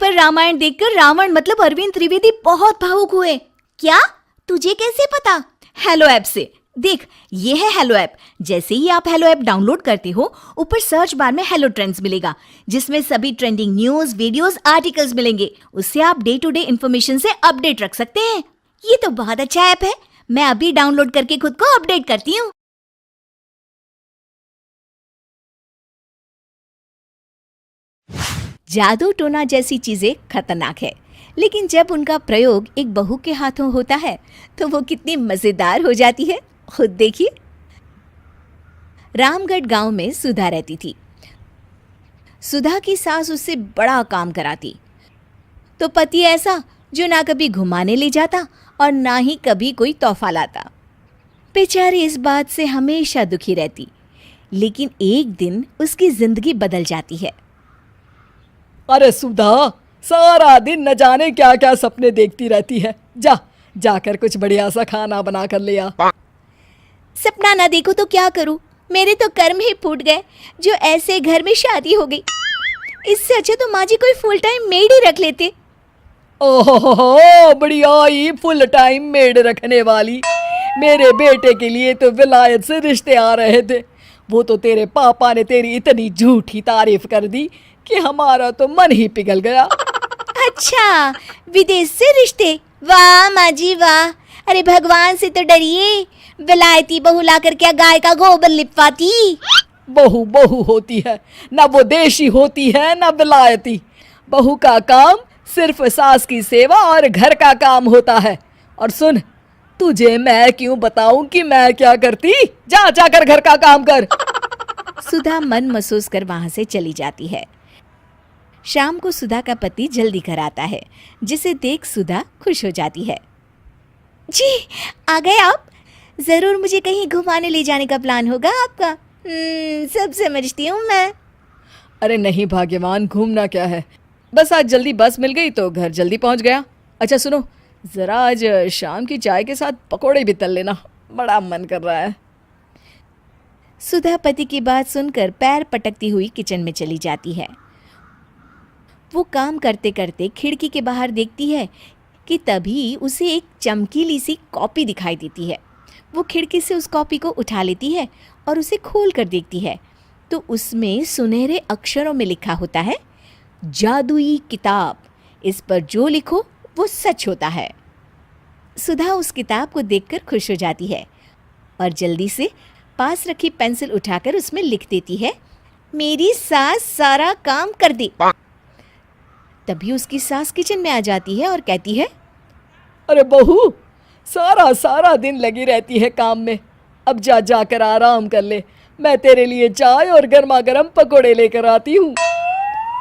पर रामायण देखकर रावण मतलब अरविंद त्रिवेदी बहुत भावुक हुए। क्या? तुझे कैसे पता? हेलो ऐप से। देख, ये है हेलो ऐप। जैसे ही आप हेलो ऐप डाउनलोड करते हो, ऊपर सर्च बार में हेलो ट्रेंड्स मिलेगा, जिसमें सभी ट्रेंडिंग न्यूज, वीडियोस, आर्टिकल्स मिलेंगे। उससे आप डे टू डे इन्फॉर्मेशन से अपडेट रख सकते हैं। ये तो बहुत अच्छा ऐप है। मैं अभी डाउनलोड करके खुद को अपडेट करती हूँ। जादू टोना जैसी चीजें खतरनाक है, लेकिन जब उनका प्रयोग एक बहू के हाथों होता है तो वो कितनी मजेदार हो जाती है, खुद देखिए। रामगढ़ गांव में सुधा रहती थी। सुधा की सास उससे बड़ा काम कराती, तो पति ऐसा जो ना कभी घुमाने ले जाता और ना ही कभी कोई तोहफा लाता। बेचारी इस बात से हमेशा दुखी रहती, लेकिन एक दिन उसकी जिंदगी बदल जाती है। अरे सुधा, सारा दिन न जाने क्या क्या सपने देखती रहती है। जाकर कुछ बढ़िया सा खाना बना कर ले आ। सपना ना देखो तो क्या करूं? मेरे तो कर्म ही फूट गए जो ऐसे घर में शादी हो गई। इससे अच्छा तो माँ जी कोई फुल टाइम मेड ही रख लेते। ओहो, बढ़िया ही फुल टाइम मेड रखने वाली। मेरे बेटे के लिए तो विलायत से रिश्ते आ रहे थे। वो तो तेरे पापा ने तेरी इतनी झूठी तारीफ कर दी कि हमारा तो मन ही पिघल गया। अच्छा, विदेश से रिश्ते? वाह माँ जी वाह। अरे भगवान से तो डरिए। विलायती बहू लाकर क्या गाय का गोबर लिपवाती? बहू बहू होती है, ना वो देशी होती है ना विलायती। बहू का काम सिर्फ सास की सेवा और घर का काम होता है। और सुन, तुझे मैं क्यों बताऊं कि मैं क्या करती? जाकर घर का काम कर। सुधा मन महसूस कर वहां से चली जाती है। शाम को सुधा का पति जल्दी घर आता है, जिसे देख सुधा खुश हो जाती है। जी, आ गए आप? जरूर मुझे कहीं घुमाने ले जाने का प्लान होगा आपका। सब समझती हूँ मैं। अरे नहीं भाग्यवान, घूमना क्या है, बस आज जल्दी बस मिल गई तो घर जल्दी पहुंच गया। अच्छा सुनो, जरा आज शाम की चाय के साथ पकोड़े भी तल लेना, बड़ा मन कर रहा है। सुधा पति की बात सुनकर पैर पटकती हुई किचन में चली जाती है। वो काम करते करते खिड़की के बाहर देखती है कि तभी उसे एक चमकीली सी कॉपी दिखाई देती है। वो खिड़की से उस कॉपी को उठा लेती है और उसे खोल कर देखती है, तो उसमें सुनहरे अक्षरों में लिखा होता है, जादुई किताब, इस पर जो लिखो वो सच होता है। सुधा उस किताब को देखकर खुश हो जाती है और जल्दी से पास रखी पेंसिल उठाकर उसमें लिख देती है, मेरी सास सारा काम कर दे। तभी उसकी सास किचन में आ जाती है और कहती है, अरे बहू, सारा दिन लगी रहती है काम में। अब जाकर आराम कर ले, मैं तेरे लिए चाय और गर्मा गर्म पकोड़े लेकर आती हूँ।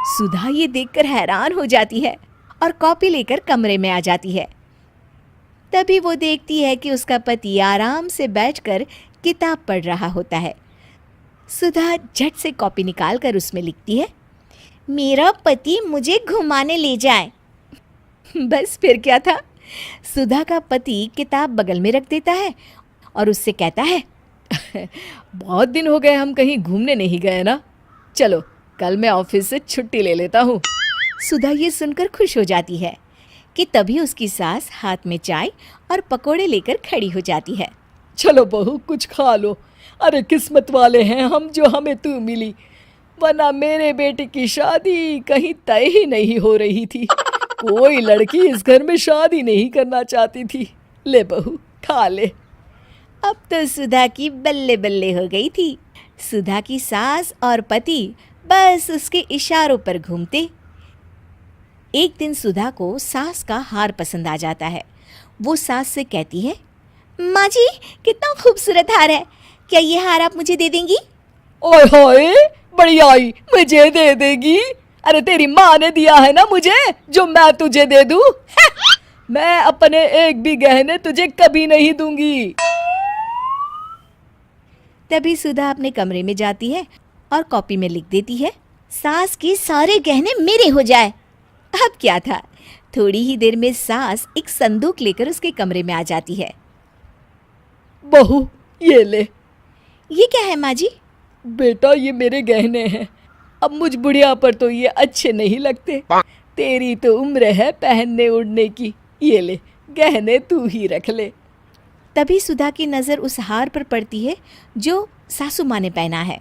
सुधा ये देखकर हैरान हो जाती है और कॉपी लेकर कमरे में आ जाती है। तभी वो देखती है कि उसका पति आराम से बैठकर किताब पढ़ रहा होता है। सुधा झट से कॉपी निकालकर उसमें लिखती है, मेरा पति मुझे घुमाने ले जाए। बस फिर क्या था, सुधा का पति किताब बगल में रख देता है और उससे कहता है, बहुत दिन हो गए हम कहीं घूमने नहीं गए ना, चलो कल मैं ऑफिस से छुट्टी ले लेता हूँ। सुधा ये सुनकर खुश हो जाती है कि तभी उसकी सास हाथ में चाय और पकोड़े लेकर खड़ी हो जाती है। चलो बहू, कुछ खा लो। अरे किस्मत वाले हैं हम जो हमें तू मिली, वरना मेरे बेटे की शादी कहीं तय ही नहीं हो रही थी। कोई लड़की इस घर में शादी नहीं करना चाहती थी। ले बहू, खा ले। अब तो सुधा की बल्ले बल्ले हो गई थी। सुधा की सास और पति बस उसके इशारों पर घूमते। एक दिन सुधा को सास का हार पसंद आ जाता है। वो सास से कहती है, माँ जी कितना खूबसूरत हार है, क्या ये हार आप मुझे दे देंगी? ओए होए, बढ़िया ही, मुझे दे देगी? अरे तेरी माँ ने दिया है ना मुझे, जो मैं तुझे दे दूँ? मैं अपने एक भी गहने तुझे कभी नहीं दूंगी। तभी सुधा अपने कमरे में जाती है और कॉपी में लिख देती है, सास के सारे गहने मेरे हो जाए। अब क्या था, थोड़ी ही देर में सास एक संदूक लेकर उसके कमरे में आ जाती है। बहू ये ले। ये क्या है माँ जी? बेटा ये मेरे गहने हैं, अब मुझ बुढ़िया पर तो ये अच्छे नहीं लगते, तेरी तो उम्र है पहनने उड़ने की, ये ले गहने तू ही रख ले। तभी सुधा की नज़र उस हार पर पड़ती है जो सासू माँ ने पहना है।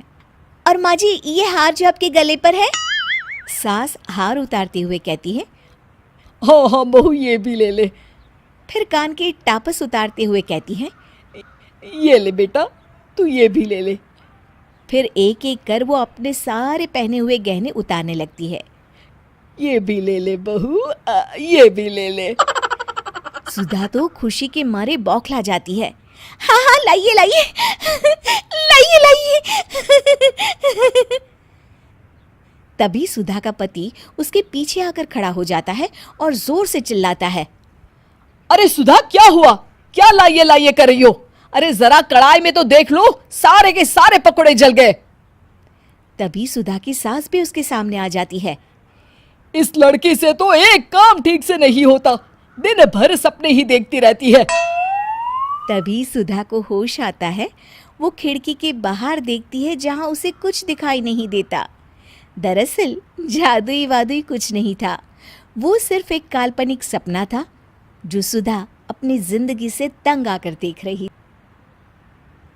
और माँ जी, ये हार जो आपके गले पर है? सास हार उतारते हुए कहती है। हाँ हाँ बहू, ये भी ले ले। फिर कान के टापस उतारते हुए कहती है। ये ले बेटा, तू ये भी ले ले। फिर एक एक कर वो अपने सारे पहने हुए गहने उतारने लगती है। ये भी ले ले बहू, ये भी ले ले। सुधा तो खुशी के मारे बौखला जाती है। हाँ हाँ, लाइए लाइए, लाइए लाइए। तभी सुधा का पति उसके पीछे आकर खड़ा हो जाता है और जोर से चिल्लाता है। अरे सुधा, क्या हुआ? क्या लाइए लाइए कर रही हो? अरे जरा कढ़ाई में तो देख लो, सारे के सारे पकोड़े जल गए। तभी सुधा की सास भी उसके सामने आ जाती है। इस लड़की से तो एक काम ठीक से नहीं होता, दिन भर सपने ही देखती रहती है। तभी सुधा को होश आता है। वो खिड़की के बाहर देखती है जहां उसे कुछ दिखाई नहीं देता। दरअसल जादुई वादुई कुछ नहीं था, वो सिर्फ एक काल्पनिक सपना था जो सुधा अपनी जिंदगी से तंग आकर देख रही।